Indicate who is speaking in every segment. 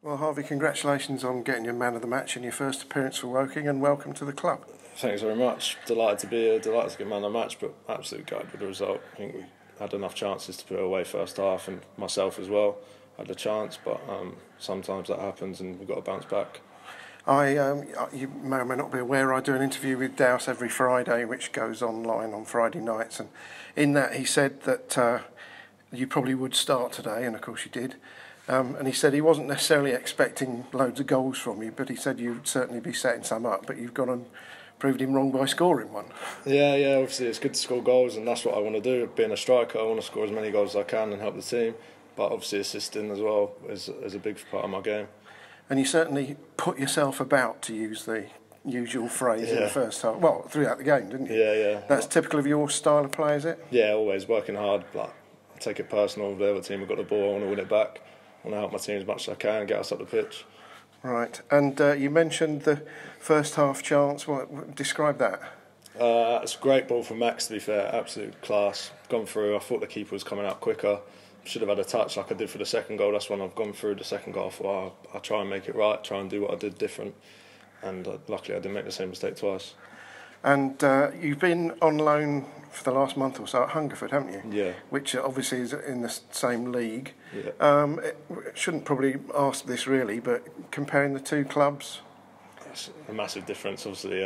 Speaker 1: Well, Harvey, congratulations on getting your man of the match in your first appearance for Woking, and welcome to the club.
Speaker 2: Thanks very much. Delighted to be here, delighted to get man of the match, but absolutely gutted with the result. I think we had enough chances to put it away first half, and myself as well had a chance, but sometimes that happens and we've got to bounce back.
Speaker 1: You may or may not be aware, I do an interview with Douse every Friday, which goes online on Friday nights, and in that he said that you probably would start today, and of course you did. And he said he wasn't necessarily expecting loads of goals from you, but he said you'd certainly be setting some up, but you've gone and proved him wrong by scoring one.
Speaker 2: Yeah, obviously it's good to score goals, and that's what I want to do. Being a striker, I want to score as many goals as I can and help the team, but obviously assisting as well is a big part of my game.
Speaker 1: And you certainly put yourself about, to use the usual phrase, in the first half. Well, throughout the game, didn't you?
Speaker 2: Yeah.
Speaker 1: That's typical of your style of play, is it?
Speaker 2: Yeah, always working hard. Like, I take it personal. If the other team have got the ball, I want to win it back. I want to help my team as much as I can, get us up the pitch.
Speaker 1: Right, and you mentioned the first half chance. Describe that.
Speaker 2: It's a great ball from Max, to be fair, absolute class. Gone through, I thought the keeper was coming out quicker. Should have had a touch like I did for the second goal. That's when I've gone through the second goal. I thought I'll try and make it right, try and do what I did different. And luckily I didn't make the same mistake twice. And
Speaker 1: you've been on loan for the last month or so at Hungerford, haven't you?
Speaker 2: Yeah.
Speaker 1: Which obviously is in the same league.
Speaker 2: Yeah.
Speaker 1: Shouldn't probably ask this really, but comparing the two clubs?
Speaker 2: That's a massive difference. Obviously,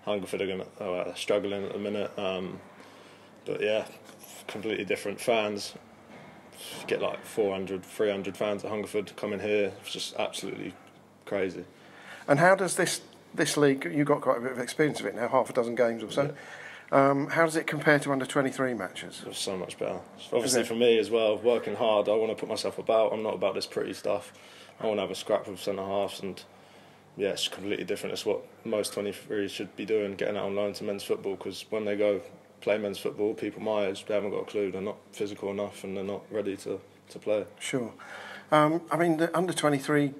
Speaker 2: Hungerford are struggling at the minute. But yeah, completely different fans. You get like 400, 300 fans at Hungerford coming here. It's just absolutely crazy.
Speaker 1: And how does this league, you've got quite a bit of experience of it now, half a dozen games or so. Yeah. How does it compare to under-23 matches?
Speaker 2: It's so much better. Obviously for me as well, working hard, I want to put myself about. I'm not about this pretty stuff. I want to have a scrap with centre-halves, and yeah, it's completely different. It's what most 23s should be doing, getting out on loan to men's football, because when they go play men's football, people my age, they haven't got a clue. They're not physical enough and they're not ready to play. Sure.
Speaker 1: I mean, the under-23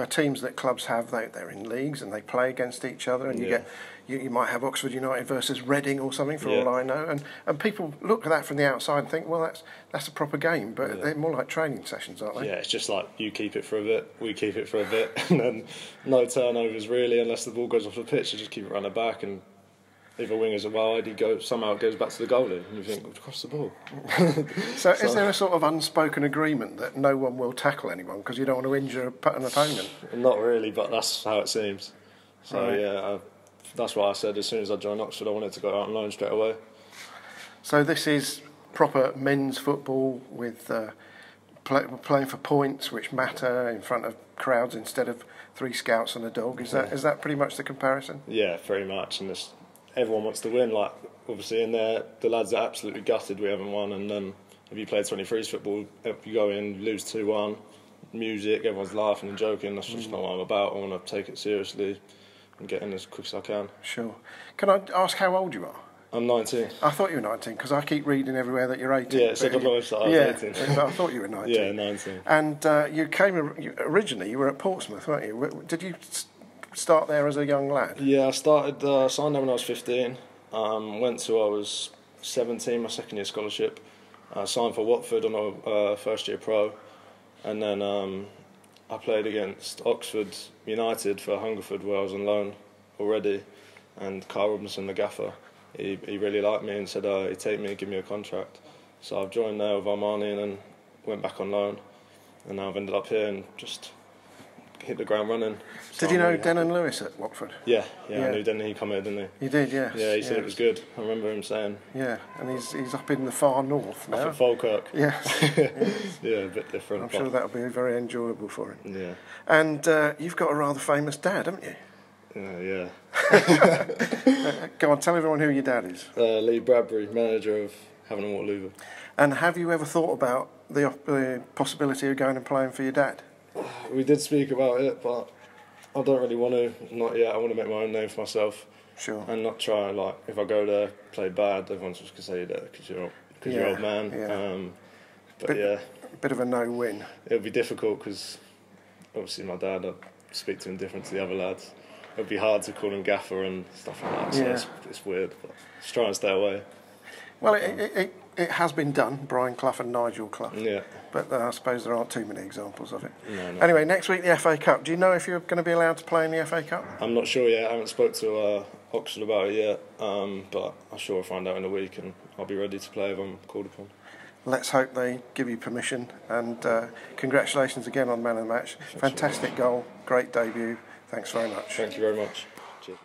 Speaker 1: teams that clubs have, they're in leagues and they play against each other, and you might have Oxford United versus Reading or something, for all I know, and people look at that from the outside and think, well, that's a proper game, but they're more like training sessions, aren't they?
Speaker 2: Yeah, it's just like you keep it for a bit, we keep it for a bit, and then no turnovers really, unless the ball goes off the pitch. You just keep it running back, and if a winger's wide, somehow it goes back to the goalie, and you think, across the ball.
Speaker 1: So is there a sort of unspoken agreement that no one will tackle anyone because you don't want to injure an opponent?
Speaker 2: Not really, but that's how it seems. So yeah, that's why I said as soon as I joined Oxford, I wanted to go out on loan straight away.
Speaker 1: So this is proper men's football with playing for points which matter in front of crowds instead of 3 scouts and a dog. Is that pretty much the comparison?
Speaker 2: Yeah, very much. And everyone wants to win. Like, obviously in there, the lads are absolutely gutted we haven't won, and then if you play 23s football, if you go in, lose 2-1, music, everyone's laughing and joking. That's just not what I'm about. I want to take it seriously and get in as quick as I can.
Speaker 1: Sure. Can I ask how old you are?
Speaker 2: I'm 19.
Speaker 1: I thought you were 19 because I keep reading everywhere that you're 18.
Speaker 2: Yeah, it said on the website I was 18.
Speaker 1: I thought you were 19.
Speaker 2: Yeah, 19.
Speaker 1: And originally you were at Portsmouth, weren't you? Did you start there as a young lad?
Speaker 2: Yeah, I signed there when I was 15. Went till I was 17, my second year scholarship. Signed for Watford on a first year pro, and then I played against Oxford United for Hungerford, where I was on loan already, and Carl Robinson, the gaffer, he really liked me and said he'd take me and give me a contract. So I've joined there with Armani and then went back on loan, and now I've ended up here and just hit the ground running. So
Speaker 1: did you know Denon Lewis at Watford?
Speaker 2: Yeah, I knew Denon. He come here, didn't he?
Speaker 1: You did, yes.
Speaker 2: Yeah, he said it was good. I remember him saying.
Speaker 1: Yeah, and he's up in the far north now.
Speaker 2: Up at Falkirk.
Speaker 1: Yes.
Speaker 2: Yeah, a bit different.
Speaker 1: I'm sure that'll be very enjoyable for him.
Speaker 2: Yeah.
Speaker 1: And you've got a rather famous dad, haven't you?
Speaker 2: Yeah.
Speaker 1: Go on, tell everyone who your dad is.
Speaker 2: Lee Bradbury, manager of Havant and Waterloo.
Speaker 1: And have you ever thought about the possibility of going and playing for your dad?
Speaker 2: We did speak about it, but I don't really want to. Not yet. I want to make my own name for myself.
Speaker 1: Sure.
Speaker 2: And not try, like, if I go there, play bad, everyone's just going to say you're there because you're old man.
Speaker 1: Yeah. Bit of a no-win.
Speaker 2: It'll be difficult because obviously my dad, I speak to him different to the other lads. It'll be hard to call him gaffer and stuff like that. So it's weird, but just try and stay away.
Speaker 1: Well, it has been done, Brian Clough and Nigel Clough.
Speaker 2: Yeah.
Speaker 1: But I suppose there aren't too many examples of it.
Speaker 2: No.
Speaker 1: Anyway, next week the FA Cup. Do you know if you're going to be allowed to play in the FA Cup?
Speaker 2: I'm not sure yet. I haven't spoke to Oxford about it yet, but I'm sure I'll find out in a week, and I'll be ready to play if I'm called upon.
Speaker 1: Let's hope they give you permission, and congratulations again on man of the match. Fantastic goal, great debut. Thanks very much.
Speaker 2: Thank you very much. Cheers.